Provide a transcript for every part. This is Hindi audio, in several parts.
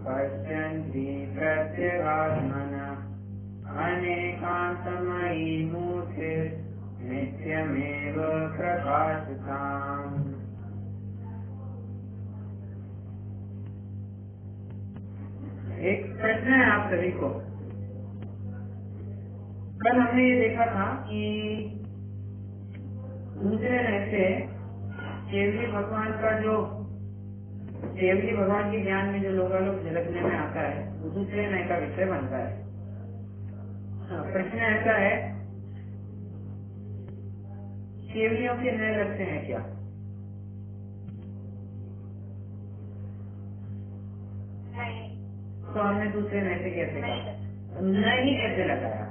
पश्यन्ति प्रत्यगात्मनः अनेकान्तमयी मूर्तिः नित्यमेव प्रकाशताम्। एक प्रश्न है आप सभी को। कल हमने ये देखा था कि दूसरे नए से केवली भगवान का जो केवली भगवान के ज्ञान में जो लोकालोक झलकने में आता है वो दूसरे नए का विषय बनता है। प्रश्न ऐसा है, केवलियों के नए लगते हैं क्या? तो हमने दूसरे नए से कैसे कहा? नहीं कैसे लगाया?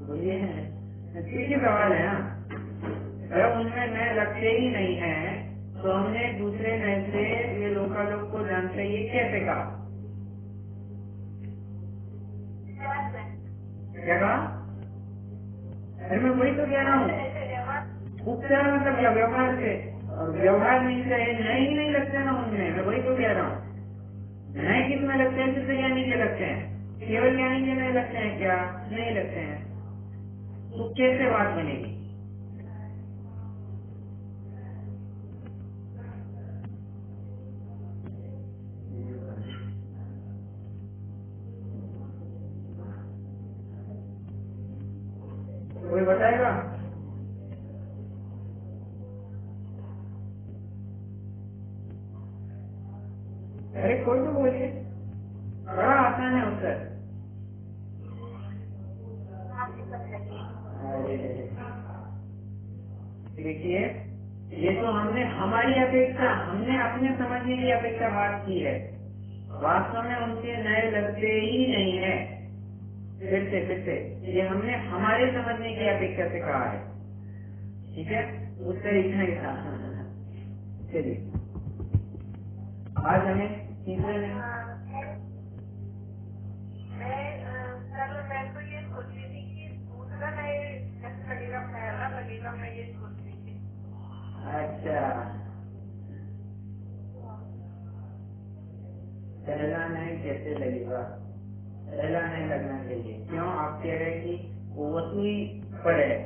बोलिए, ठीक ही सवाल है ना। जब उनमें नए लगते ही नहीं है तो हमने दूसरे नए से ये लोकालोक को जानते ये कैसे कहा? क्या कहा? अरे मैं वही तो कह रहा हूँ, उपचार मतलब क्या? व्यवहार से। और व्यवहार नहीं से नए ही नहीं लगते ना उनमें। मैं वही तो कह रहा हूँ। नए किस में लगते हैं? सिद्ध ज्ञानी के लगते हैं। केवल ज्ञानी के नए लगते हैं क्या? नहीं लगते हैं। तो कैसे बात बनेगी? कोई बताएगा? अरे कोई तो बोलिए, बड़ा आसान है उत्तर। देखिए, ये तो हमने हमारी अपेक्षा, हमने अपने समझने की अपेक्षा बात की है। वास्तव में उनके नए लगते ही नहीं है। फिर से ये हमने हमारे समझने की अपेक्षा से कहा है। ठीक है, उत्तर इतना ही था। चलिए, आज हमें तीसरे में मैं तो ये सोच रही थी कि दूसरा नए कैसे लगेगा, पहला लगेगा, मैं ये सोच रही थी। अच्छा, पहला नए कैसे लगेगा? पहला नहीं लगना चाहिए। क्यों? आप कह रहे हैं कि वो वसूली पर है,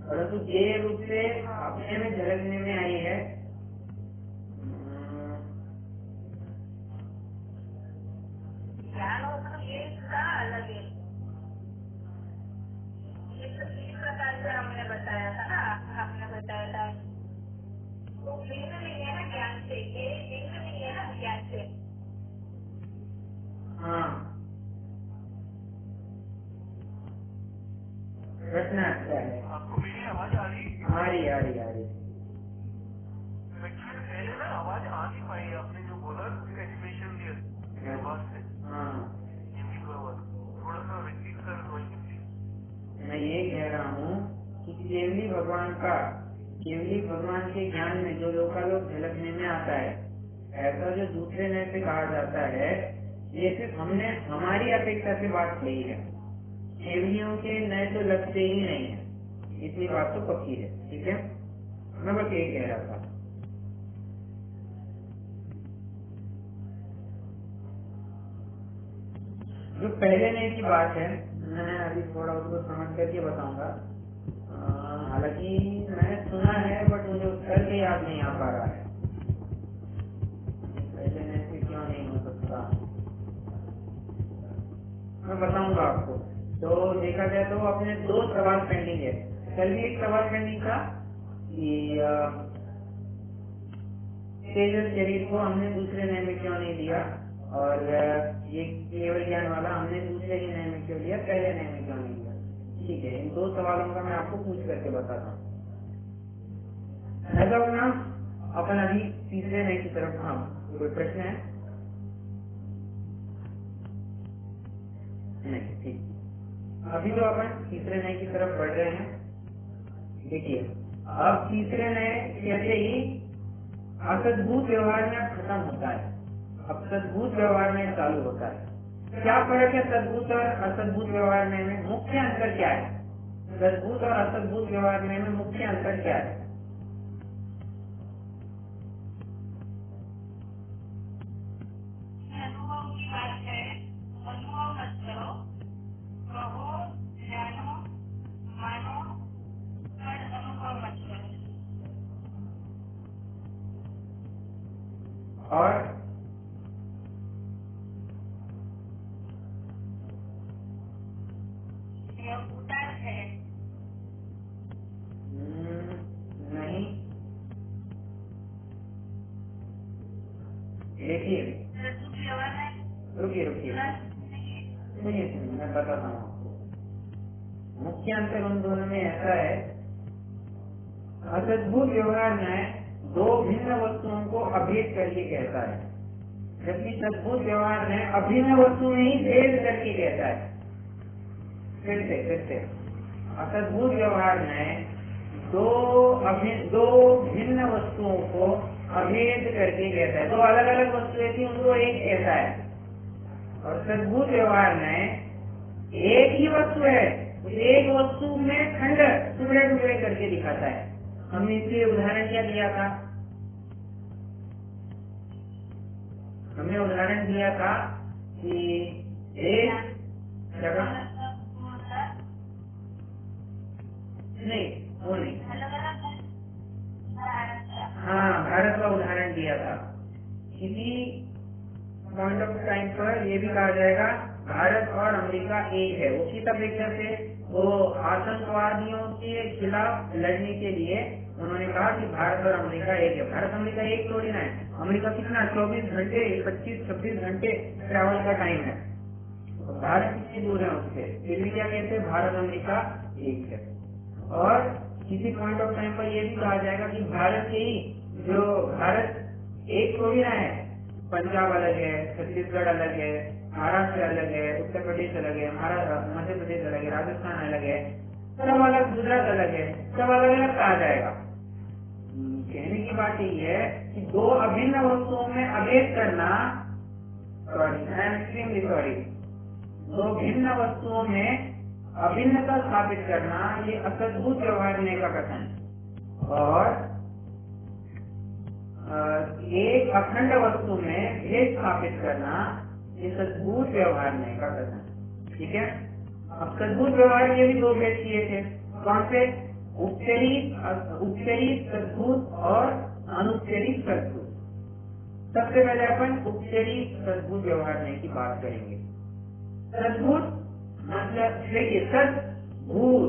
परंतु ये रूप से अपने में झलकने में आई है। ज्ञान हो तो ये इसका अलग है। इस प्रकार से हमने बताया था ना, आपने बताया था तो लिंक नहीं है ना ज्ञान से, ये लिंक नहीं है ना ज्ञान से। हाँ, प्रश्न अच्छा है। आपको मेरी आवाज आ रही है? आ रही। पहले ना आवाज आ नहीं पाई, आपने जो बोला उसका एक्सप्रेशन दिया आवाज से। हाँ, थोड़ा सा रिपीट कर दो। मैं ये कह रहा हूँ कि केवली भगवान के ज्ञान में जो लोकालोक झलकने में आता है, ऐसा जो दूसरे नए से कहा जाता है, ये सिर्फ हमने हमारी अपेक्षा से बात कही है। केवलियों के नए तो लगते ही नहीं है, इतनी बात तो पक्की है। ठीक है, मैं बस ये कह रहा था। जो पहले नए की बात है, मैं अभी थोड़ा उसको समझ करके बताऊंगा। हालांकि मैंने सुना है बट मुझे उत्तर भी याद नहीं आ पा रहा है। पहले नए से क्यों नहीं हो सकता, मैं बताऊंगा आपको। तो देखा जाए तो अपने दो सवाल पेंडिंग है। कल भी एक सवाल पेंडिंग था कि तेजस शरीर को हमने दूसरे नए में क्यों नहीं दिया, और ये केवल ज्ञान वाला हमने दूसरे ही नए में क्यों लिया, पहले नए में क्यों नहीं लिया। ठीक है, इन दो सवालों का मैं आपको पूछ करके बताता हूँ। ऐसा होना अपन अभी तीसरे नए की तरफ। हाँ, कोई प्रश्न है? नहीं, ठीक। अभी तो अपन तीसरे नए की तरफ बढ़ रहे हैं। देखिए, अब तीसरे नए कहते ही असद्भुत व्यवहार में खत्म होता है, अब सद्भुत व्यवहार में चालू होता है। क्या फर्क है सद्भुत और असद्भुत व्यवहार में? मुख्य अंतर क्या है? सद्भुत और असद्भुत व्यवहार में मुख्य अंतर क्या है? और नहीं, देखिए रुकिए रुकिए, सुनिए मैं बताता हूँ आपको। मुख्य अंतर उन दोनों में ऐसा है, असद्भुत व्यवहार न्याय दो भिन्न वस्तुओं को अभेद करके कहता है, जबकि सद्भुत व्यवहार न्याय अभिन्न वस्तु में ही भेद करके कहता है। फिर से असद्भुत व्यवहार न्याय दो भिन्न वस्तुओं को अभेद करके कहता है, दो अलग अलग वस्तुएं थी उनको एक कहता है। और सद्भुत व्यवहार न्याय एक ही वस्तु है, एक वस्तु में खंड टुकड़े टुकड़े करके दिखाता है। हमने इसलिए उदाहरण क्या दिया था? हमने उदाहरण दिया था कि एक जगह नहीं, वो नहीं, हाँ भारत का उदाहरण दिया था। किसी पॉइंट ऑफ टाइम पर ये भी कहा जाएगा भारत और अमेरिका एक है। उसी अपेक्षा से वो आतंकवादियों के खिलाफ लड़ने के लिए उन्होंने कहा कि भारत और अमेरिका एक है। भारत अमेरिका एक थोड़ी ना है। अमेरिका कितना 24 घंटे 25-26 घंटे ट्रैवल का टाइम है, भारत कितनी दूर है उससे, फिर भी क्या कहते हैं भारत अमेरिका एक है। और किसी पॉइंट ऑफ टाइम पर यह भी कहा जाएगा कि भारत के ही जो भारत एक थोड़ी ना है, पंजाब अलग है, छत्तीसगढ़ अलग है, महाराष्ट्र अलग है, उत्तर प्रदेश अलग है, मध्य प्रदेश अलग है, राजस्थान अलग है, सब अलग, गुजरात अलग है, सब अलग अलग कहा जाएगा। कहने की बात यही है कि दो अभिन्न वस्तुओं में अभेद करना, सॉरी, दो भिन्न वस्तुओं में अभिन्नता स्थापित करना, ये असद्भुत व्यवहार न्याय का कथन। और एक अखंड वस्तु में भेद स्थापित करना, ये सद्भुत व्यवहार न्याय का कथन। ठीक है। अब सद्भुत व्यवहार के भी दो भेद किए थे, कौन से? उपचरित सद्भुत और अनुपचरित सद्भुत। सबसे पहले अपन उपचरित सद्भुत व्यवहार न्याय की बात करेंगे। सद्भुत मतलब देखिए, सद्भुत,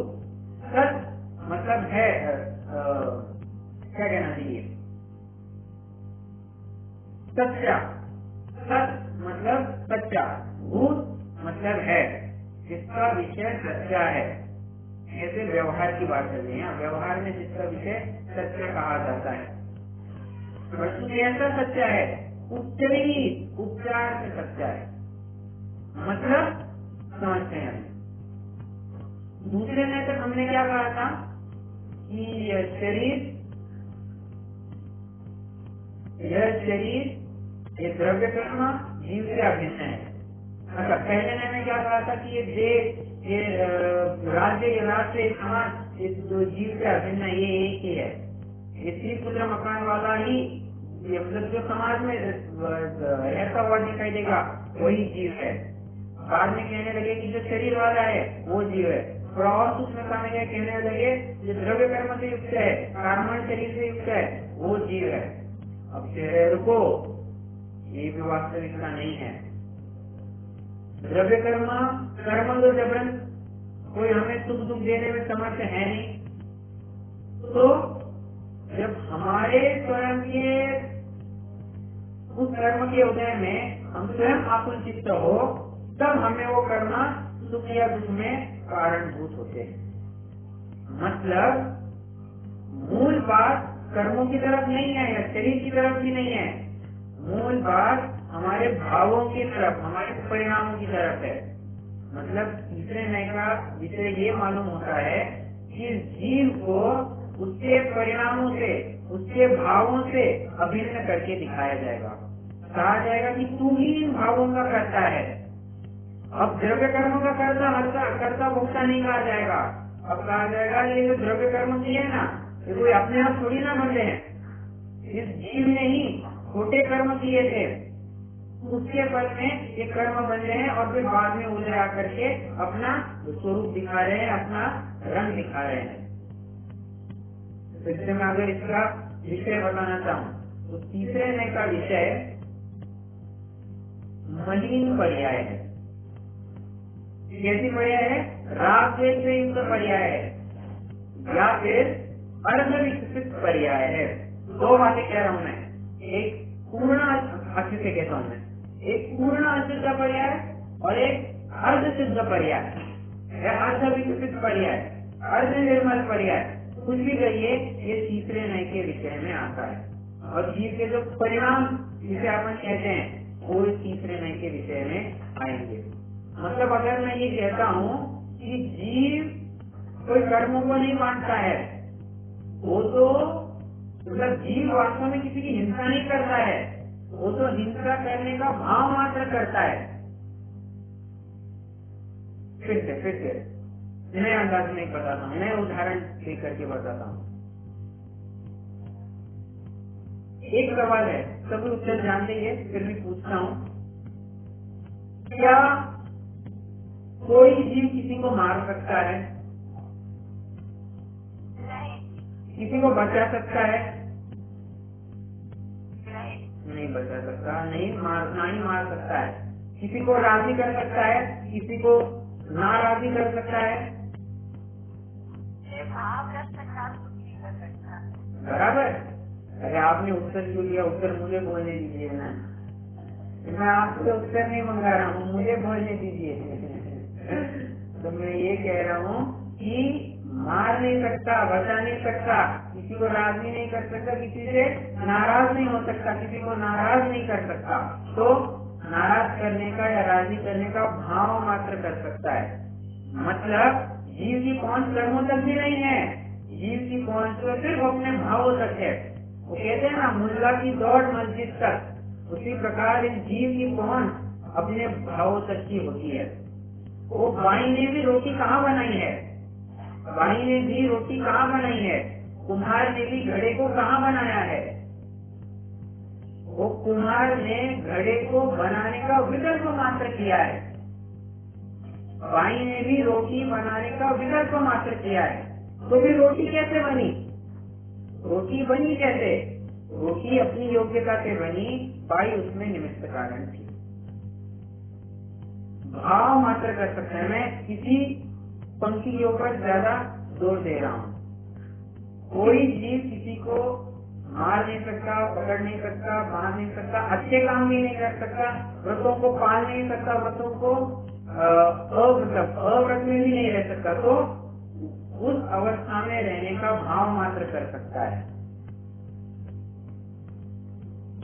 सत मतलब है, क्या कहना चाहिए, सच्चा। सत मतलब सच्चा, भूत मतलब है, जिसका विषय सच्चा है। ऐसे व्यवहार की बात कर रहे हैं, व्यवहार में जिसका विषय सच्चा कहा जाता है। वस्तु कैसा सच्चा है? उपचरित, उपचार से सच्चा है। मतलब समझते हैं हम। दूसरे में तक हमने क्या कहा था कि यह शरीर ये द्रव्य कर्म जीव से अभिन्न है। अच्छा, पहले में क्या कहा था कि ये देश, ये राज्य, ये राष्ट्र, समाज, ये जो जीव से अभिन्न है, ये एक ही है। ये स्त्री पुत्र मकान वाला ही, ये मतलब जो समाज में रहता हुआ दिखाई देगा वही जीव है। बाद में कहने लगे कि जो शरीर वाला है वो जीव है। थोड़ा और सूक्ष्मता में कहने लगे जो द्रव्य कर्म से युक्त है, कार्बन शरीर से युक्त है, वो जीव है। अब शरीर को ये भी वास्तविकता नहीं है। द्रव्य कर्म तो जबरन कोई हमें सुख दुख देने में समर्थ है नहीं। तो जब हमारे स्वयं के उस कर्म के उदय में हम स्वयं आकुल चित्त हो, तब हमें वो कर्म सुख या दुख में कारणभूत होते हैं। मतलब मूल बात कर्मों की तरफ नहीं है या शरीर की तरफ भी नहीं है, मूल बात हमारे भावों की तरफ, हमारे परिणामों की तरफ है। मतलब तीसरे न्याय का विषय ये मालूम होता है कि जीव को उसके परिणामों से, उसके भावों से अभिन्न करके दिखाया जाएगा। कहा जाएगा कि तू ही इन भावों का करता है। अब द्रव्य कर्म का करता भोक्ता नहीं कहा जाएगा। अब कहा जाएगा ये जो द्रव्य कर्म किए ना, ये कोई अपने आप थोड़ी ना बने हैं। इस जीव ने ही छोटे कर्म किए थे, उसके फल में ये कर्म बन रहे हैं और फिर बाद में उधर आकर के अपना स्वरूप दिखा रहे हैं, अपना रंग दिखा रहे हैं। तो इससे मैं अगर इसका विषय बताना चाहूँ तो तीसरे न्याय का विषय मलिन पर्याय है। कैसी पर्याय है? राग द्वेष से युक्त पर्याय है या फिर अर्ध विकसित पर्याय है। दो बातें कह रहा हूं मैं, एक पूर्ण अच्छे से कहता हूं मैं, एक पूर्ण असिद्ध पर्याय और एक अर्ध सिद्ध पर्याय, अर्ध विकसित पर्याय, अर्ध निर्मल पर्याय, कुछ भी कहिए, ये तीसरे नए के विषय में आता है। और जीव के जो परिणाम जिसे अपन कहते हैं वो इस तीसरे नए के विषय में आएंगे। मतलब अगर मैं ये कहता हूँ कि जीव कोई कर्मों को नहीं मानता है, वो तो मतलब जीव वास्तव में किसी की हिंसा नहीं करता है, वो तो हिंसा करने का भाव मात्र करता है। फिर से नए अंदाज में बताता हूँ, नए उदाहरण लेकर के बताता हूँ। एक सवाल है, सभी उत्तर जानते हैं, फिर भी पूछता हूँ, क्या कोई जीव किसी को मार सकता है? किसी को बचा सकता है? नहीं बचा सकता, नहीं मार सकता है। किसी को राजी कर सकता है? किसी को नाराजी कर सकता है? बराबर। अरे आपने उत्तर क्यों दिया? उत्तर मुझे बोलने दीजिए ना, मैं आपसे उत्तर नहीं मंगा रहा हूँ, मुझे बोलने दीजिए। तो मैं ये कह रहा हूँ कि मार नहीं सकता, बचा नहीं सकता, किसी को राजी नहीं कर सकता, किसी से नाराज नहीं हो सकता, किसी को नाराज नहीं कर सकता, तो नाराज करने का या राजी करने का भाव मात्र कर सकता है। मतलब जीव की पहुंच कर्मों तक भी नहीं है, जीव की पहुंच तो सिर्फ अपने भावों तक है। वो कहते हैं ना, मुल्ला की दौड़ मस्जिद तक, उसी प्रकार इस जीव की पहुंच अपने भावों तक की होती है। वो बाई ने भी रोटी कहाँ बनाई है? बाई ने भी रोटी कहाँ बनाई है? कुम्हार ने भी घड़े को कहाँ बनाया है? वो कुम्हार ने घड़े को बनाने का विकल्प मात्र किया है, बाई ने भी रोटी बनाने का विकल्प मात्र किया है। तो भी रोटी कैसे बनी? रोटी बनी कैसे? रोटी अपनी योग्यता से बनी, बाई उसमें निमित्त कारण थी। भाव मात्र कर सकते हैं। मैं किसी पंक्ति के ऊपर ज्यादा जोर दे रहा हूँ। कोई जीव किसी को मार नहीं सकता, पकड़ नहीं सकता, बांध नहीं सकता, अच्छे काम भी नहीं कर सकता, व्रतों को पाल नहीं सकता, व्रतों को अव्रत में भी नहीं रह सकता, तो उस अवस्था में रहने का भाव मात्र कर सकता है।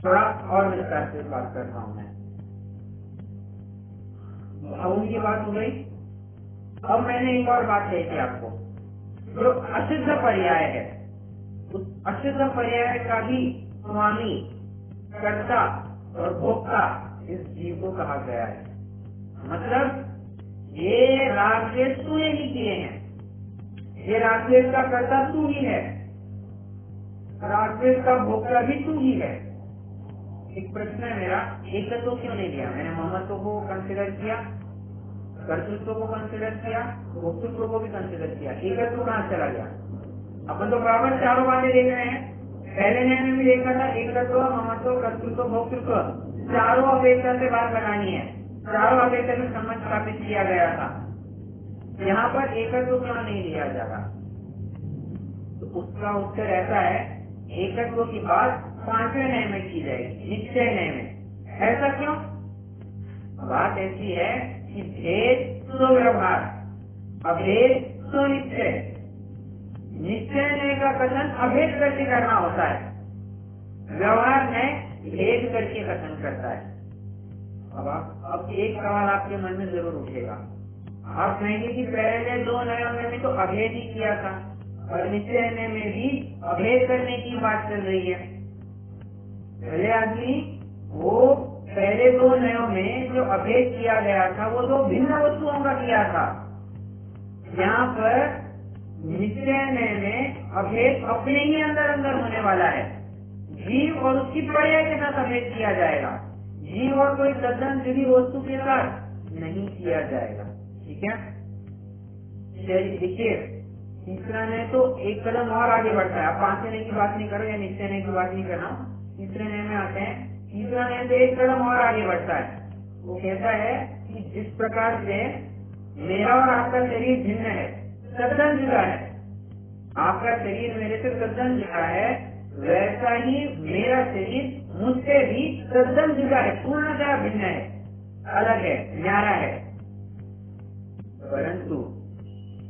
थोड़ा और विस्तार से बात करता हूँ मैं। भावों की बात हो गई। अब मैंने एक और बात कही थी आपको, जो असिद्ध पर्याय है, उस असिद्ध पर्याय का भी स्वामी, कर्ता और भोक्ता इस जीव को कहा गया है। मतलब ये राग द्वेष तूने ही किए हैं, ये राग द्वेष का कर्ता तू ही है, राग द्वेष का भोक्ता भी तू ही है। एक प्रश्न है मेरा, एकत्व क्यों नहीं किया? मैंने ममत्व को कंसिडर किया, कर्तृत्व को कंसिडर किया, भोक्तृत्व को भी कंसिडर किया, एकत्व कहाँ चला गया? अपन तो बराबर चारों बातें देख रहे हैं। पहले ने भी देखा था, एकत्व, ममत्व, कर्तृत्व, भोक्तृत्व, चारों अपेक्षा से बात लगानी है, चारों अपेक्षा में संबंध स्थापित किया गया था। यहाँ पर एकत्व क्यों नहीं लिया जा रहा? तो उसका उत्तर ऐसा है, एकत्व की बात 5वें नए में की जाएगी, निश्चय नए में। ऐसा क्यों? बात ऐसी है कि भेद तो व्यवहार, अभेद तो निश्चय। निश्चय नए का कथन अभेद करके करना होता है, व्यवहार में भेद करके कथन करता है। अब एक सवाल आपके मन में जरूर उठेगा, आप कहेंगे कि पहले 2 नयों में भी तो अभेद ही किया था और निश्चय नए में भी अभेद करने की बात चल रही है। पहले आदमी वो पहले 2 नयों में जो अभेद किया गया था वो 2 भिन्न वस्तुओं का किया था। यहाँ पर निश्चय नए में अभेद अपने ही अंदर होने वाला है, जीव और उसकी पर्याय के साथ अभेद किया जाएगा, जीव और कोई तद्दन जुड़ी वस्तु के साथ नहीं किया जाएगा। ठीक है, देखिए तीसरा नए तो एक कदम और आगे बढ़ता है। आप 5वें नए की बात नहीं करो या निश्चय नए की बात नहीं कर रहा हूँ, तीसरे नए में आते हैं। तीसरा नए तो एक कदम और आगे बढ़ता है, वो कहता है कि जिस प्रकार से मेरा और आपका शरीर भिन्न है, तद्दन जुदा है, आपका शरीर मेरे से तद्दन जुदा है, वैसा ही मेरा शरीर मुझसे भी तद्दन जुदा है, पूर्णतः भिन्न है, अलग है, न्यारा है। परंतु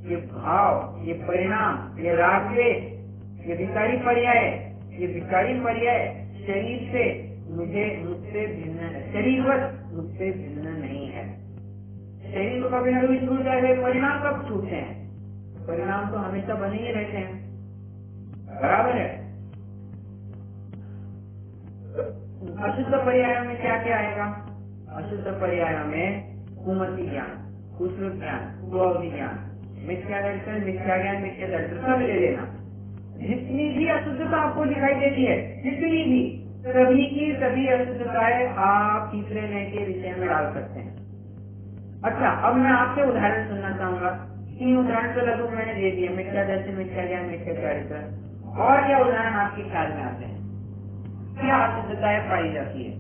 ये भाव, ये परिणाम, ये रागद्वेष, ये विकारी पर्याय शरीर से मुझसे भिन्न है, शरीरवत मुझसे भिन्न नहीं है। शरीर को कभी न कभी छूट जाए, परिणाम कब छूटते हैं? परिणाम तो हमेशा बने ही रहते हैं, बराबर है। अशुद्ध पर्याय में क्या क्या आएगा? अशुद्ध पर्याय में कुमति ज्ञान, कुश्रुत ज्ञान, कुबोधि ज्ञान, मिथ्या दर्शन, मिथ्या ज्ञान, मिथ्या दर्शन सब ले लेना। जितनी भी अशुद्धता आपको दिखाई देती है, जितनी भी, सभी की सभी अशुद्धताएं आप तीसरे नए के विषय में डाल सकते हैं। अच्छा, अब मैं आपसे उदाहरण सुनना चाहूंगा। 3 उदाहरण तो लगभग मैंने दे दिए, मिथ्या दर्शन, मिथ्या ज्ञान, मिथ्या चरित्र। और क्या उदाहरण आपके ख्याल में आते हैं? क्या अशुद्धताएं पाई जाती है?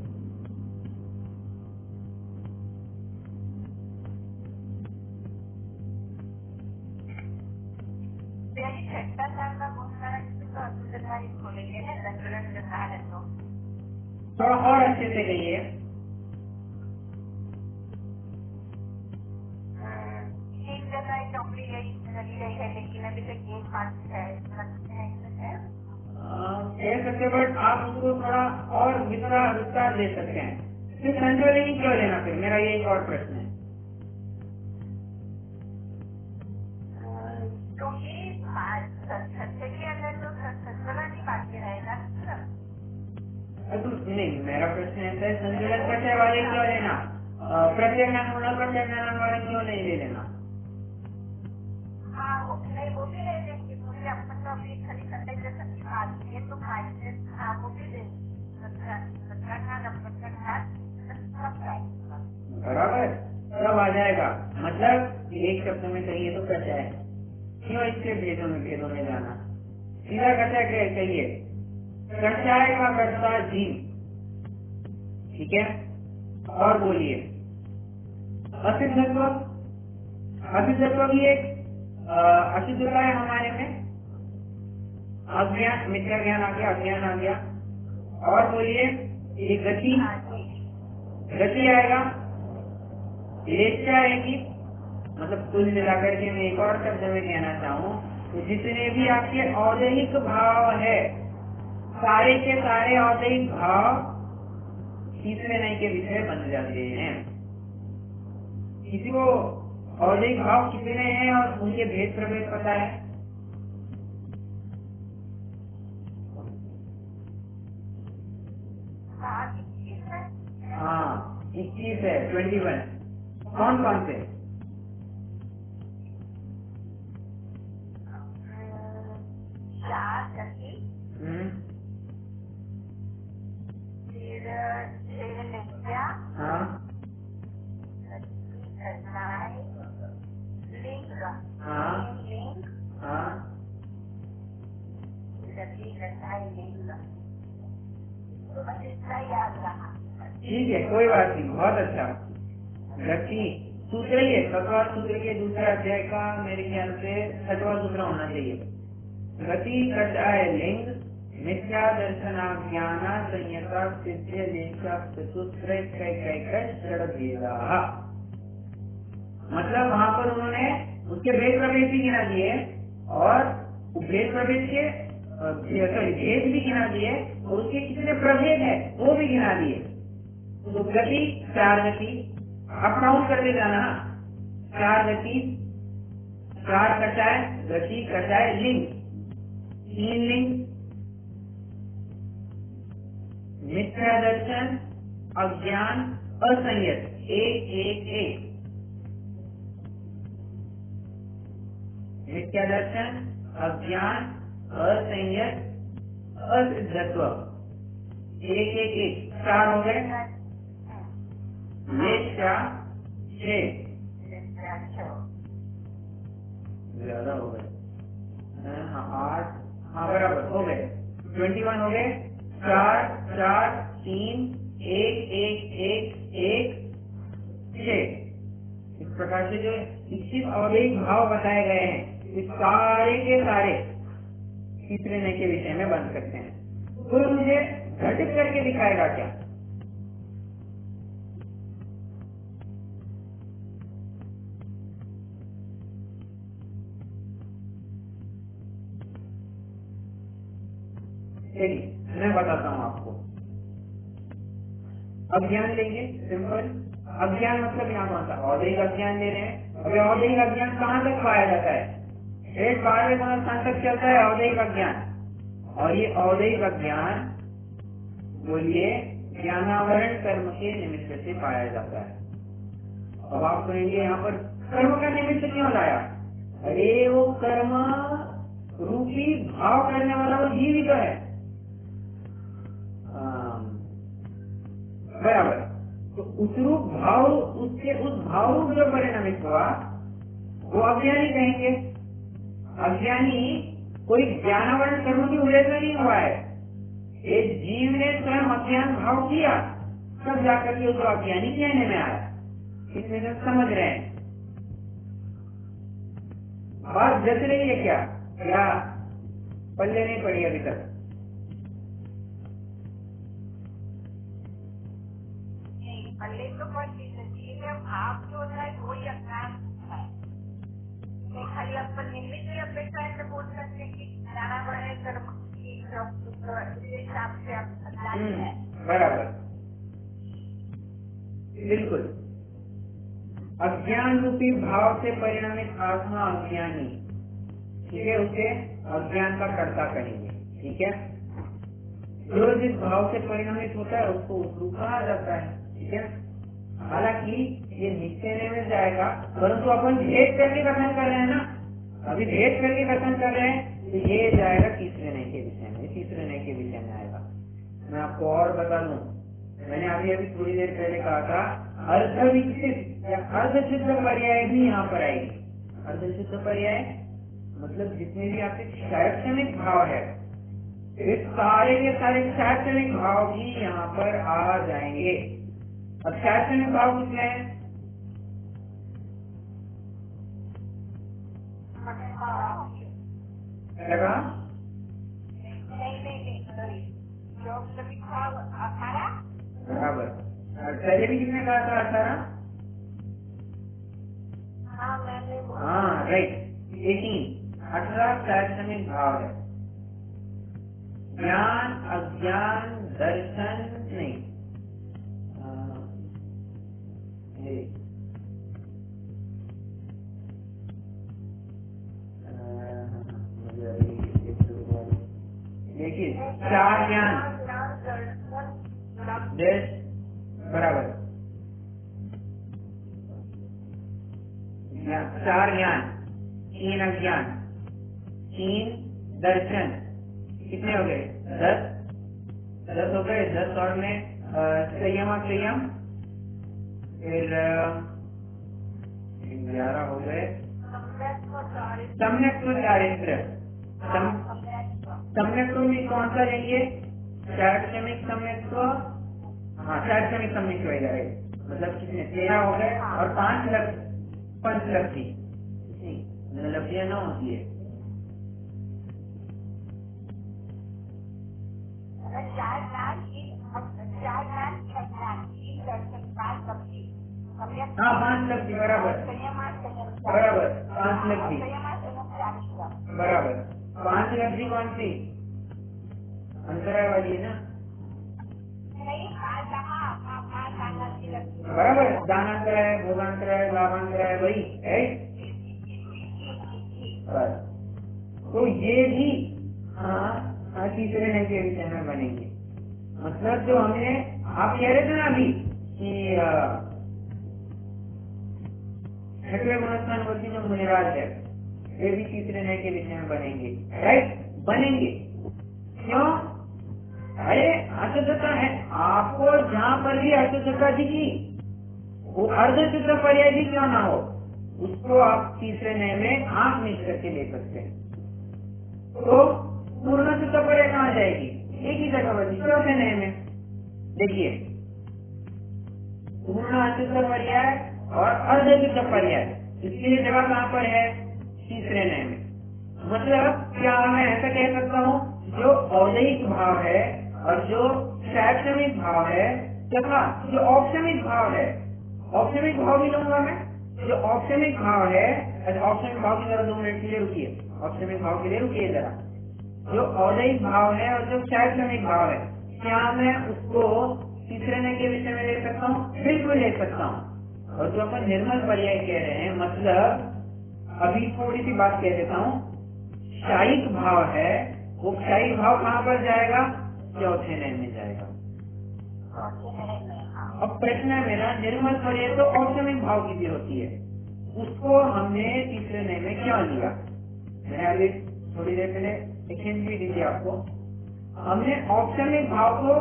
थोड़ा और अच्छे से कहिए। एक जगह नौकरी लगी रही है, लेकिन अभी तक ये बात है कह सकते, बट आप उसको थोड़ा और विस्तार दे सकते हैं। फिर संतुलन क्यों लेना? फिर मेरा ये एक और प्रश्न है। तो ये सत्य के अंदर तो संतुलन ही बाकी रहेगा। नहीं, मेरा प्रश्न ऐसा है, संतुलन प्रत्यय वाले क्यों लेना? प्रत्यय ज्ञान होना, प्रत्यय ज्ञान वाले क्यों नहीं ले लेना? हाँ, नहीं वो भी ले लेंगे। मुझे अपना अभी खड़ी करने जैसा बात है तो हाँ वो भी ले बराबर, सब आ जाएगा। मतलब एक शब्द में कहिए तो प्रत्यय है, क्यों इसके भेदों में जाना? सीधा कथय कहिए, कर्ताय का कर्ता जीव, ठीक है। और बोलिए, असिद्धत्व भी एक असिद्धता है हमारे में। अज्ञान, मिथ्या ज्ञान आ गया, अज्ञान आ गया। और बोलिए, ये गति आएगा, लेच्छा आएगी। मतलब कुल मिलाकर के मैं एक और शब्द में कहना चाहूँ तो जितने भी आपके औदैहिक भाव है, सारे के सारे औदैहिक भाव तीसरे नए के विषय बन जाते हैं। किसी को औदैहिक भाव कितने हैं और उनके भेद प्रभेद पता है? हाँ, 21 है, 21। कौन कौन से? हाँ, ठीक है, कोई बात नहीं, बहुत अच्छा। गति सूत्र ही है, 7वां सूत्र के दूसरे अध्याय का मेरे ख्याल से 6वां सूत्र होना चाहिए। गति कटाय लिंग, मिथ्या दर्शनाज्ञान संयता सिद्ध लेखा सूत्र मतलब वहाँ पर उन्होंने उसके भेद प्रभेद भी गिना दिए और भेद प्रभेद के भेद भी गिना दिए और उसके कितने प्रभेद है वो भी गिना दिए। तो गति 4 गति, अब काउंट करते जाना, 4 गति, 4 कटाय, गति कटाय लिंग, 3 लिंग, मिथ्या दर्शन, अज्ञान, असंयत, 1 1 1। मिथ्या दर्शन, अज्ञान, असंयत, असिद्धत्व, 1 1 1, 4 हो गए। लेच्छा 6, ज्यादा हो गए। 8, हाँ बराबर हो गए, 21 हो गए। 4 4 3 1 1 1 1 ठीक है। इस प्रकार से जो इच्छित अवैध भाव बताए गए हैं इस सारे के सारे तीसरे नए के विषय में बन सकते हैं। तो मुझे घटित करके दिखाएगा क्या? चलिए मैं बताता हूँ आपको। अज्ञान लेंगे, सिंपल। अज्ञान मतलब यहाँ कौन सा? औदैहिक अज्ञान ले रहे हैं। अभी औदैहिक अज्ञान कहाँ तक पाया जाता है? एक बार में कौन स्थान तक चलता है औदैहिक अज्ञान। और ये औदैहिक अज्ञान बोलिए ज्ञानावरण कर्म के निमित्त से पाया जाता है। अब आप कहेंगे यहाँ पर कर्म का निमित्त क्यों लाया? अरे वो कर्म रूपी भाव करने वाला वो जीव ही तो है। बराबर। तो उस रूप भाव, उसके उस भाव रूप जो परिणामित हुआ वो अज्ञानी कहेंगे। अज्ञानी कोई ज्ञानावरण कर्म की वजह से नहीं हुआ है। ये जीव ने स्वयं अज्ञान भाव किया, तब जाकर के उसको अज्ञानी कहने में आया। इसमें सब समझ रहे हैं। बात जच रही है क्या? या पल्ले नहीं पड़ी अभी तक? पल्ले तो पड़ती है, भाव जो होता है वही अज्ञान है। खाली अपन निमित्त की अपेक्षा ऐसे बोल सकते हैं कि ज्ञानावरण कर्म की हिसाब से अज्ञान है। बराबर, बिल्कुल। अज्ञान रूपी भाव से परिणामित आत्मा अज्ञानी, ठीक है, उसे अज्ञान का कर्ता कहेंगे। ठीक है, जो जिस भाव से परिणामित होता है उसको उस रूप कहा जाता है। ठीक है, हालांकि ये निश्चय में जाएगा, परंतु अपन भेद करके कथन कर रहे हैं ना। अभी भेद करके कथन कर रहे हैं तो ये जाएगा तीसरे नए के विषय में, तीसरे नए के विषय में आएगा। मैं आपको और बता दूं, मैंने अभी थोड़ी देर पहले कहा था अर्ध विकसित या अर्ध सिद्ध पर्याय भी यहाँ पर आएगी। अर्ध सिद्ध पर्याय मतलब जितने भी आपके शैक्षणिक भाव है, इस सारे के सारे शैक्षणिक भाव भी यहाँ पर आ जाएंगे। अब शैक्षणिक भाव कितने हैं? लगा? बराबर। पहले भी कितने कहा था? 18? हाँ राइट, 18 शैक्षणिक भाव है। ज्ञान, अज्ञान, दर्शन नहीं, देखिए 4 ज्ञान, बराबर, 4 ज्ञान, 3 अज्ञान, 3 दर्शन, कितने हो गए? 10 हो गए। 10 और में संयम, फिर 11 हो गए। सम्यक्त्व चारित्र, सम्यक्त्व में कौन सा लेंगे? शैक्षणिक सम्यक्त्व। हाँ, शैक्षणिक सम्यक्त्व है, मतलब कितने? 13 हो गए। और 5 पंचलक्षी, लक्षियां न होती है। हाँ, 5 लक्षी, बराबर, 5 लक्षी, बराबर। 5 लक्षी कौन सी? अंतराय वाली है ना? बराबर, दानांतराय, भोगांतराय, लाभांतराय, वही है। तो ये भी हाँ तीसरे नए के विषय में बनेंगे। मतलब जो हमने आप कह रहे थे ना अभी कि छठवें गुणस्थान वर्ती जो मुनिराज है, ये भी तीसरे नए के विषय में बनेंगे। राइट, बनेंगे। क्यों? अरे अशुद्धता है, आपको जहाँ पर भी अशुद्धता दिखी वो अर्ध सिद्ध पर्याय भी क्यों ना हो, उसको आप तीसरे नए में आंख मीच करके ले सकते हैं। तो पूर्ण सिद्ध पर्याय कहाँ जाएगी? एक ही जगह बची, चौथे नए में। देखिए पूर्ण अशुद्ध पर्याय और अर्धशुद्ध पर्याय, इसकी जगह कहाँ पर है? तीसरे नए में। मतलब क्या मैं ऐसा कह सकता हूँ, जो औदैहिक भाव है और जो शैक्षणिक भाव है तथा जो औपचारिक भाव है, औपचारिक भाव भी लूंगा मैं, जो औपचारिक भाव है, औपचारिक भाव की तरह 2 मिनट के लिए रुकिए, औपचारिक भाव के लिए रुकिए जरा। जो औदैहिक भाव है और जो शैक्षणिक भाव है, क्या मैं उसको तीसरे नए के विषय में ले सकता हूँ? बिल्कुल ले सकता हूँ। और जो अपन निर्मल पर्याय कह रहे हैं, मतलब अभी थोड़ी सी बात कह देता हूँ, क्षायिक भाव है, वो क्षायिक भाव कहाँ पर जाएगा? चौथे नए में जाएगा। अब प्रश्न है मेरा, निर्मल पर्याय तो औपचारिक भाव की भी होती है, उसको हमने तीसरे नए में क्यों लिया? मैंने अभी थोड़ी देर पहले एक हिंट भी दी थी आपको। हमने औपचारिक भाव को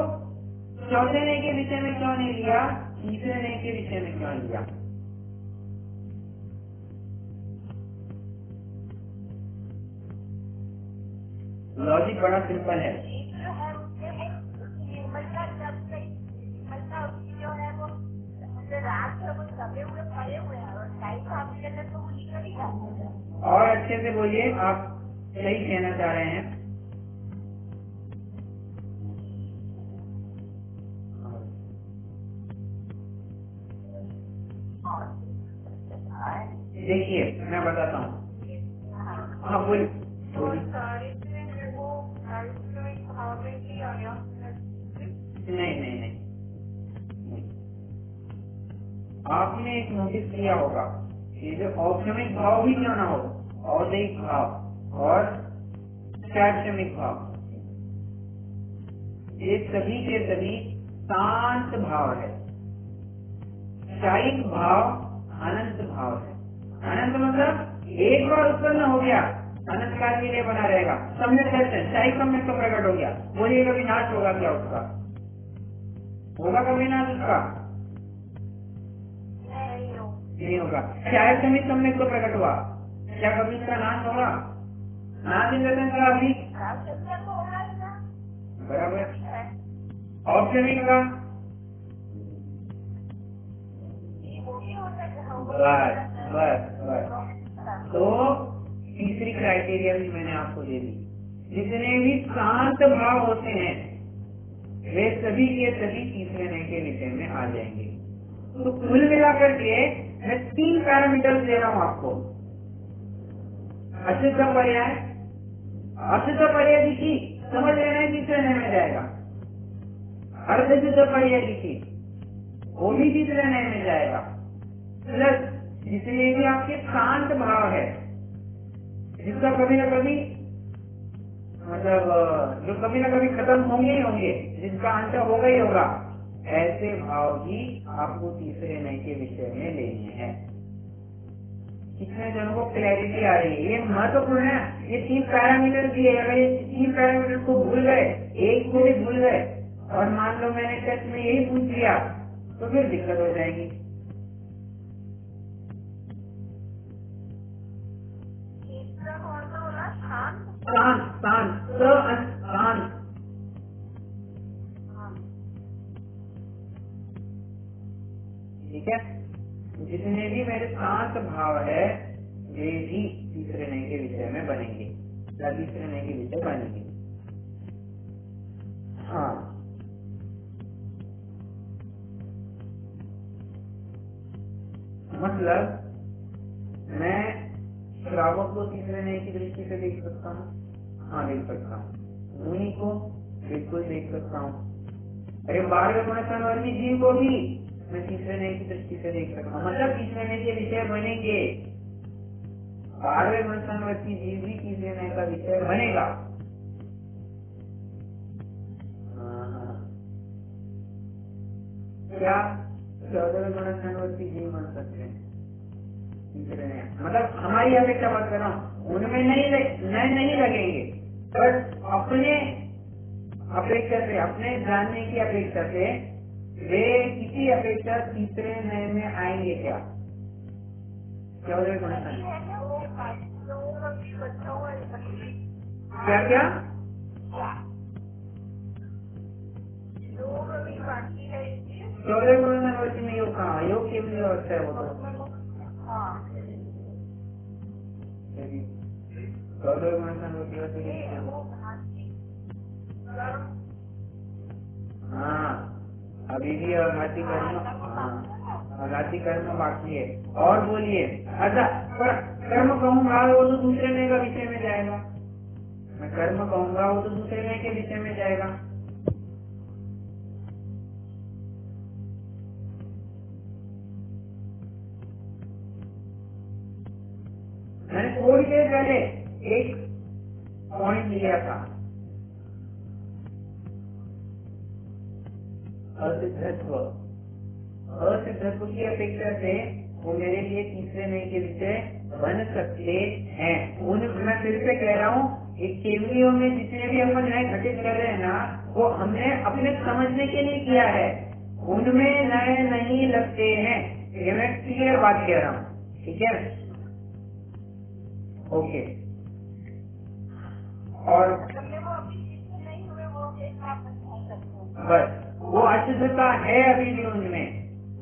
चौथे नए के विषय में क्यों नहीं लिया, तीसरे नए के विषय में क्यों लिया? लॉजिक बड़ा सिंपल है। और अच्छे से बोलिए, आप सही कहना चाह रहे हैं। देखिए मैं बताता हूँ। हाँ बोलिए। नहीं, आपने एक नोटिस किया होगा कि जो औपचारिक भाव भी क्यों ना हो, औदैहिक भाव और शैक्षणिक भाव, ये सभी के सभी शांत भाव है। क्षायिक भाव अनंत भाव है। अनंत मतलब एक बार उत्पन्न हो गया, अनंत काल के लिए बना रहेगा। सम्यक दर्शन, क्षायिक सम्यक तो प्रकट हो गया, बोलिए कभी नाश होगा क्या उसका? होगा कभी नाश उसका? नहीं होगा। शायद सम्यक तो प्रकट हुआ, क्या कभी इसका नाश होगा? नाश दर्शन का अभी बराबर। औपचारिक का बस। तो तीसरी क्राइटेरिया भी मैंने आपको दे दी। जितने भी शांत भाव होते हैं वे सभी के सभी तीसरे नए के विषय में आ जाएंगे। तो कुल मिलाकर के मैं 3 पैरामीटर्स दे रहा हूँ आपको। अशुद्ध पर्याय, अशुद्ध पर्याय की चीज समझ लेना है, तीसरे नए में जाएगा। अर्धशुद्ध पर्याय की चीज वो भी तीसरे नए में जाएगा। प्लस जितने भी आपके शांत भाव है, जिसका कभी न कभी मतलब जो कभी न कभी खत्म होंगे ही होंगे, जिसका अंत होगा ही होगा, ऐसे भाव भी आपको तीसरे नए के विषय में लेने हैं। कितने जनों को क्लैरिटी आ रही है? ये महत्वपूर्ण है। ये 3 पैरामीटर दिए, अगर ये 3 पैरामीटर को भूल गए, एक को भी भूल गए और मान लो मैंने टेस्ट में यही पूछ लिया तो फिर दिक्कत हो जाएगी। शांत। ठीक है, जितने भी मेरे शांत भाव है वे भी तीसरे नए के विषय में बनेंगे या तीसरे नए के विषय बनेंगे। हाँ, मतलब मैं श्रावक को तीसरे नए की दृष्टि से देख सकता हूँ। हाँ देख सकता हूँ। मुनि को बिल्कुल देख सकता हूँ। अरे 12वें गुण संवर्ती जीव को भी मैं तीसरे नए की दृष्टि से देख सकता हूँ। मतलब तीसरे नए के विषय बनेंगे। 12वें गुण संवर्ती जीव भी तीसरे नए का विषय बनेगा। क्या 14वें गुण संवर्ती जीव बन सकते हैं तीसरे नए? मतलब हमारी अपेक्षा बात कर रहा हूँ, उनमें नहीं लगेंगे, बस अपने अपेक्षा से, अपने जानने की अपेक्षा से वे किसी अपेक्षा तीसरे नए में आएंगे क्या? क्या क्या 14वें गुण संवर्ती में योग कहाँ अवस्था है वो तो। हाँ हाँ अभी भी अघाती कर्म, हाँ अघाती कर्म बाकी है। और बोलिए, अच्छा पर कर्म कहूंगा वो तो दूसरे नए का विषय में जाएगा, मैं कर्म कहूंगा वो तो दूसरे नए के विषय में जाएगा। मैंने थोड़ी देर पहले एक पॉइंट लिया था, असिद्धत्व। असिद्धत्व की अपेक्षा से वो मेरे लिए तीसरे नए के विषय बन सकते हैं। उन मैं फिर से कह रहा हूँ, एक केवलियों में जितने भी अपन नए घटित कर रहे हैं ना, वो हमने अपने समझने के लिए किया है, उनमें नए नहीं लगते हैं। ये मैं क्लियर बात कह रहा हूँ, ठीक है? ओके। और बस वो अशुद्धता है अभी भी उनमें,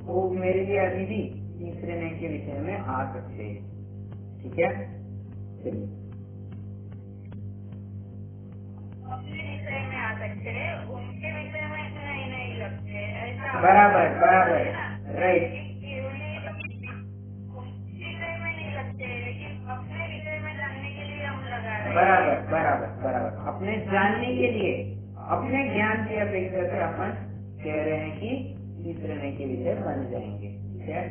वो मेरे लिए अभी भी तीसरे नए के विषय में आ सकते हैं, ठीक है? अपने विषय में आ सकते हैं, उनके विषय में नहीं लगते, ऐसा बराबर बराबर, राइट। उनके विषय में नहीं लगते, लेकिन अपने विषय में जानने के लिए हम लगा रहे हैं। बराबर बराबर बराबर, अपने जानने के लिए, अपने ज्ञान की अपेक्षा से अपन कह रहे हैं कि तीसरे नए के विषय बन जाएंगे, ठीक है?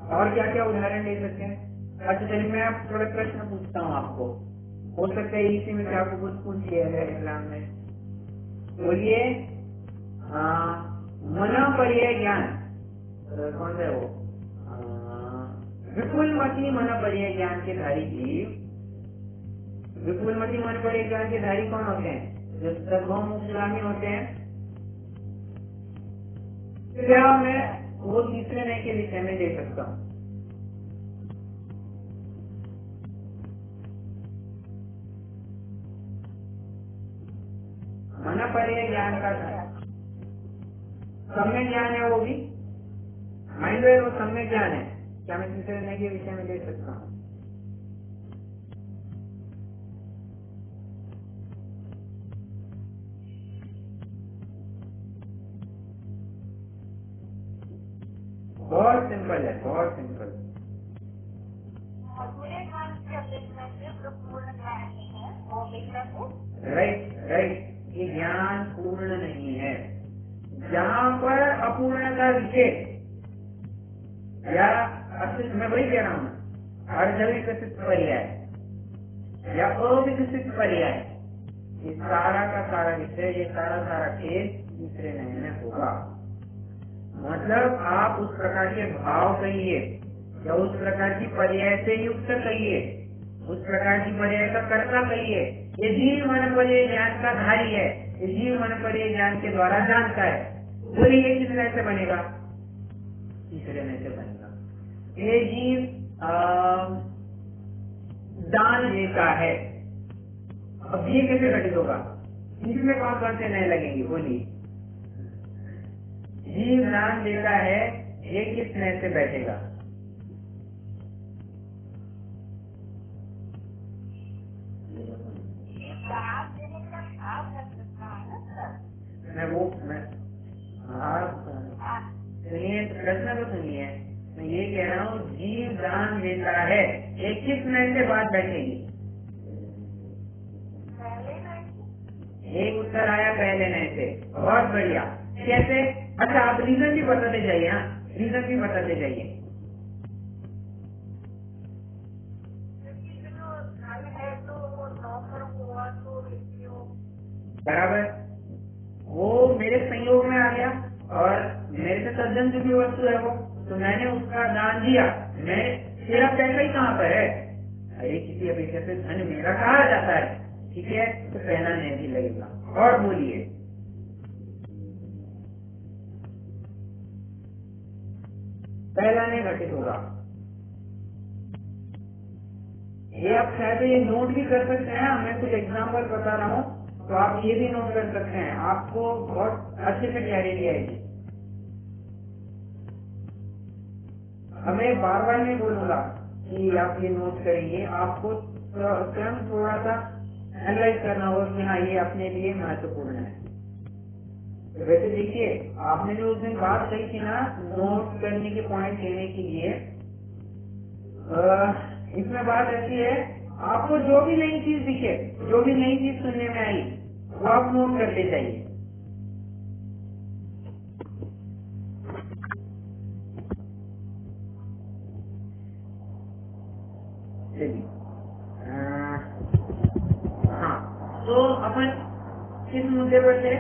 और क्या क्या उदाहरण ले सकते हैं? अच्छा चलिए मैं आप थोड़ा प्रश्न पूछता हूँ आपको, हो सकता है इसी में से आपको कुछ पूछ लिया है एग्जाम में। बोलिए, मनोपर्य ज्ञान कौन सा है वो? विपुलमती मनोपर्य ज्ञान के धारी जीव, विपुलमती मनोपर्य ज्ञान के धारी कौन होते हैं? जो सर्वभौम मुक्तिगामी होते हैं। क्या मैं वो तीसरे नए के विषय में दे सकता हूँ? मनोपर्य ज्ञान का सम्यक ज्ञान है, वो भी माइंड है, वो सम्यक ज्ञान है, क्या मैं तीसरे नए के विषय में दे सकता हूँ? बहुत सिंपल है, बहुत सिंपल। राइट राइट, ये ज्ञान पूर्ण नहीं है। जहाँ पर अपूर्णता दिखे या मैं वही कह रहा हूँ, अर्धविकसित पर्याय या अविकसित पर्याय, ये सारा का सारा विषय, ये सारा खेल तीसरे नए में होगा। मतलब आप उस प्रकार के भाव कहिए या उस प्रकार की पर्याय से युक्त कहिए, उस प्रकार की पर्याय का कर्ता कहिए, ये जीव मनोपर्य ज्ञान का धारी है, ये जीव मनोपर्य ज्ञान के द्वारा जानता है, बोलिए ये किस नए से बनेगा? तीसरे नए से बनेगा। ये जीव दान देता है, अब ये कैसे घटित होगा? इसमें कौन कौन से नए लगेंगे? बोलिए, जीव दान देता है, ये किस नए से बैठेगा? सुनिए, प्रश्न तो सुनिए, मैं ये कह रहा हूँ जीव दान देता है, ये किस नए से बात बैठेगी? एक उत्तर आया पहले नए से, बहुत बढ़िया। कैसे? अच्छा आप रीजन भी बताते जाइए, हाँ रीजन भी बताते जाइए। बराबर, वो मेरे संयोग में आ गया और मेरे से तद्दन जुड़ी वस्तु है वो, तो मैंने उसका दान दिया। मैं तेरा पैसा ही कहाँ पर है? अरे किसी अपेक्षा से धन मेरा कहा जाता है, ठीक है? तो पहला नहीं भी लगेगा। और बोलिए, पहला नहीं घटित होगा। ये आप चाहे तो ये नोट भी कर सकते हैं, मैं कुछ एग्जाम्पल बता रहा हूँ तो आप ये भी नोट कर सकते हैं, आपको बहुत अच्छे से क्लैरिटी आएगी। अब मैं बार बार नहीं बोलूंगा कि आप ये नोट करेंगे, आपको स्वयं थोड़ा सा एनालाइज करना होगा कि हाँ ये अपने लिए महत्वपूर्ण है। वैसे देखिए, आपने जो उस दिन बात कही थी ना नोट करने के पॉइंट लेने के लिए, इसमें बात ऐसी है, आपको जो भी नई चीज दिखे, जो भी नई चीज सुनने में आई, वो आप नोट करते जाइए। हाँ, तो अपन किस मुद्दे पर थे?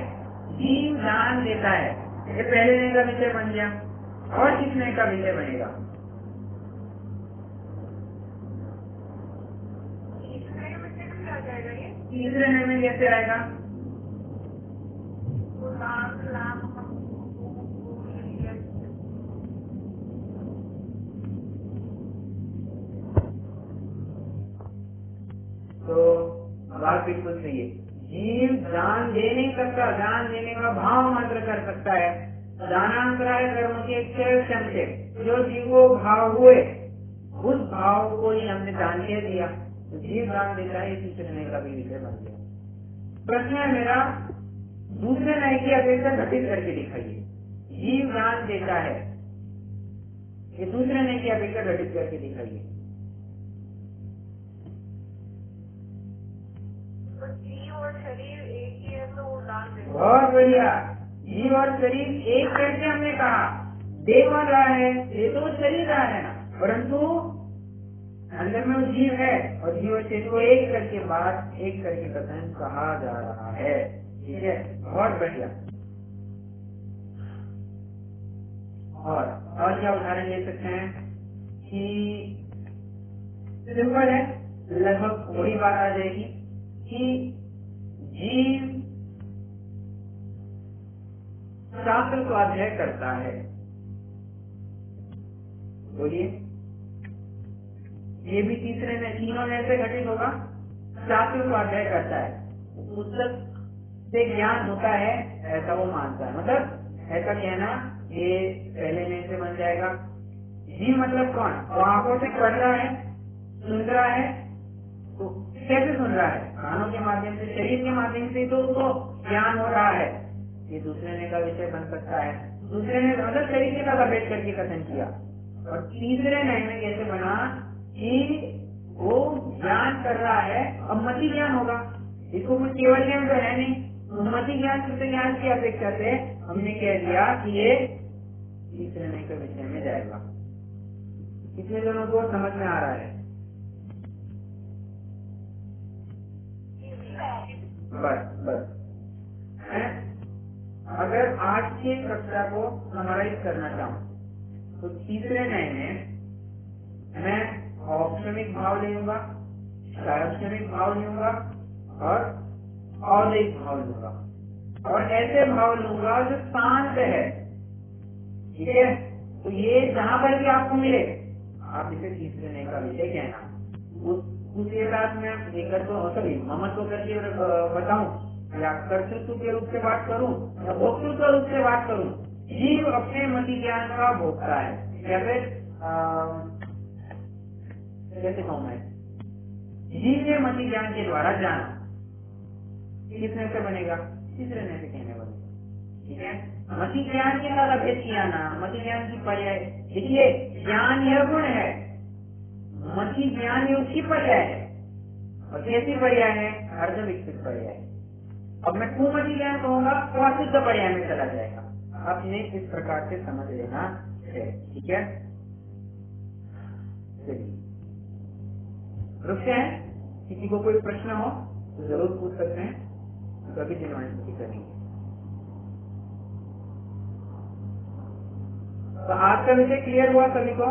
जीव दान देता है, ये पहले नए का विषय बन गया। और किस नए का विषय बनेगा? तीसरे नए में कैसे आएगा? तो बात बिल्कुल सही है। जीव दान दे नहीं सकता, दान देने का भाव मात्र कर सकता है। दानांतराय कर्म के क्षण से जो जीव को भाव हुए, उस भाव को ही हमने दान दे दिया, तो जीव दान देता है, तीसरे नए का भी विषय बन गया। प्रश्न है मेरा, दूसरे नए की अपेक्षा घटित करके दिखाइए। जीव दान देता है, ये दूसरे नए की अपेक्षा घटित करके दिखाइए। जीव और शरीर एक ही है तो वो दान देता है। बहुत बढ़िया, जीव और शरीर एक करके हमने कहा, देव रहा है, ये तो शरीर रहा है ना, परंतु अंदर में वो जीव है और जीव और शरीर को एक करके बात, एक करके कथन कहा जा रहा है। ठीक है, बहुत बढ़िया। और क्या उदाहरण ले सकते हैं कि सिंपल है, लगभग वही बात आ जाएगी कि जीव शास्त्र स्वाध्याय करता है। बोलिए, ये भी तीसरे में, तीनों में से घटित होगा। शास्त्र स्वाध्याय करता है, पुस्तक से ज्ञान होता है ऐसा वो मानता है, मतलब ऐसा कहना ये पहले में से बन जाएगा। जीव मतलब कौन? वो आंखों से पढ़ रहा है, सुन रहा है, तो कैसे सुन रहा है? कानों के माध्यम से, शरीर के माध्यम से तो उसको ज्ञान हो रहा है, ये दूसरे ने का विषय बन सकता है। दूसरे ने मतलब शरीर के साथ अभेद करके कथन किया। और तीसरे नए में कैसे बना कि वो ज्ञान कर रहा है, अब मति ज्ञान होगा, इसको कुछ केवल ज्ञान तो है नहीं, मति ज्ञान शुद्ध ज्ञान की अपेक्षा से हमने कह दिया कि ये तीसरे नए के विषय में जाएगा। कितने जनों को समझ में आ रहा है? बस अगर आज की कक्षा को समराइज करना चाहूँ तो तीसरे नए में मैं औपचारिक भाव लूंगा, सार्वजनिक भाव लूंगा और औदिक भाव लूंगा, और ऐसे भाव लूंगा जो शांत है। ठीक है, तो ये जहाँ पर भी आपको मिले आप इसे तीसरे नए का विषय कहना। उसके साथ मैं लेकर तो सभी ममत्व करके बताऊं या कर्तृत्व के रूप से बात करूं या भोक्तृत्व रूप से बात करूं, जीव अपने मति ज्ञान का भोगता है। या फिर कैसे कहूँ मैं, जीव ने मति ज्ञान के द्वारा जाना, किसने से बनेगा? तीसरे ने से कहने वाले। ठीक है, मति ज्ञान के साथ अभेद किया ना, मति ज्ञान की पर्याय। देखिए, ज्ञान यह गुण है, मति ज्ञान ये उसकी पर्याय है। और कैसी पर्याय है? अर्ध विकसित पर्याय। अब मैं कुमति ज्ञान कहूंगा तो अशुद्ध पर्याय में चला जाएगा। आप इन्हें इस प्रकार से समझ लेना है। ठीक है, चलिए रुकते हैं। किसी को कोई प्रश्न हो तो जरूर पूछ सकते हैं, कभी जिन्वाइस करेंगे। तो आज का विषय क्लियर हुआ सभी को?